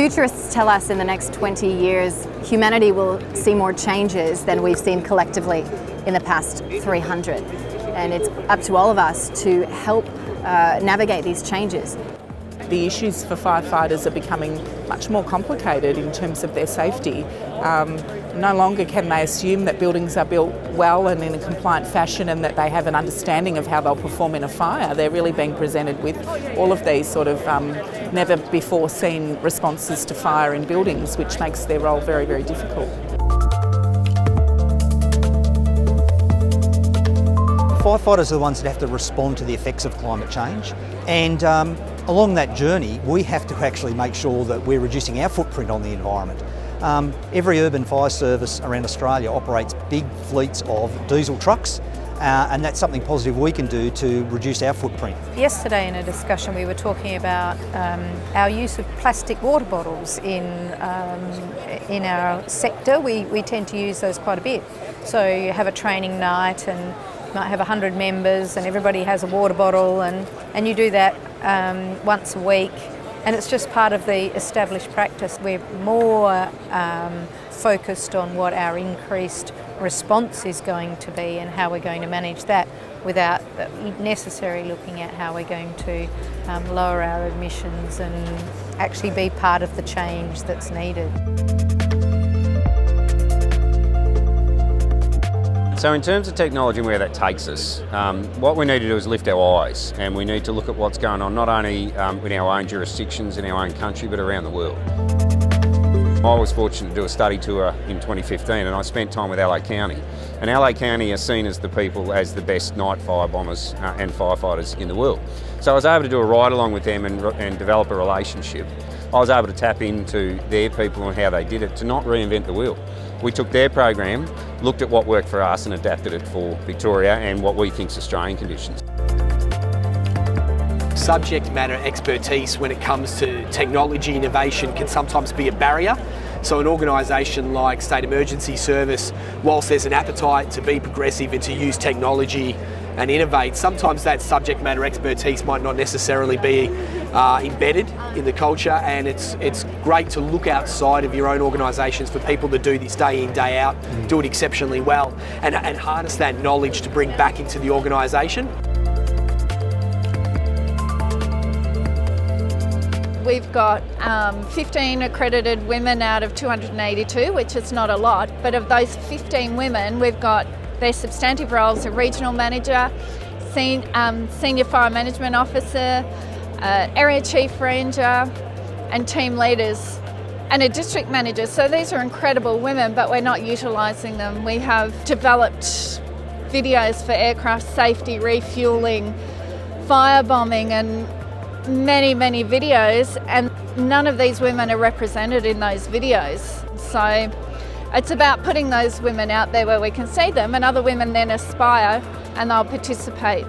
Futurists tell us in the next 20 years, humanity will see more changes than we've seen collectively in the past 300. And it's up to all of us to help navigate these changes. The issues for firefighters are becoming much more complicated in terms of their safety. No longer can they assume that buildings are built well and in a compliant fashion and that they have an understanding of how they'll perform in a fire. They're really being presented with all of these sort of never before seen responses to fire in buildings, which makes their role very, very difficult. Firefighters are the ones that have to respond to the effects of climate change, and along that journey we have to actually make sure that we're reducing our footprint on the environment. Every urban fire service around Australia operates big fleets of diesel trucks, and that's something positive we can do to reduce our footprint. Yesterday in a discussion we were talking about our use of plastic water bottles in our sector. We tend to use those quite a bit. So you have a training night and you might have 100 members and everybody has a water bottle, and you do that once a week. And it's just part of the established practice. We're more focused on what our increased response is going to be and how we're going to manage that without necessarily looking at how we're going to lower our emissions and actually be part of the change that's needed. So in terms of technology and where that takes us, what we need to do is lift our eyes, and we need to look at what's going on not only in our own jurisdictions, in our own country, but around the world. I was fortunate to do a study tour in 2015 and I spent time with LA County. And LA County are seen as the best night fire bombers and firefighters in the world. So I was able to do a ride along with them and develop a relationship. I was able to tap into their people and how they did it to not reinvent the wheel. We took their program, looked at what worked for us and adapted it for Victoria and what we think is Australian conditions. Subject matter expertise when it comes to technology innovation can sometimes be a barrier. So an organisation like State Emergency Service, whilst there's an appetite to be progressive and to use technology and innovate, sometimes that subject matter expertise might not necessarily be embedded in the culture, and it's great to look outside of your own organisations for people to do this day in, day out, do it exceptionally well, and harness that knowledge to bring back into the organisation. We've got 15 accredited women out of 282, which is not a lot, but of those 15 women, we've got their substantive roles: a regional manager, senior fire management officer, area chief ranger, and team leaders, and a district manager. So these are incredible women, but we're not utilising them. We have developed videos for aircraft safety, refuelling, firebombing, and many videos, and none of these women are represented in those videos. So it's about putting those women out there where we can see them, and other women then aspire and they'll participate.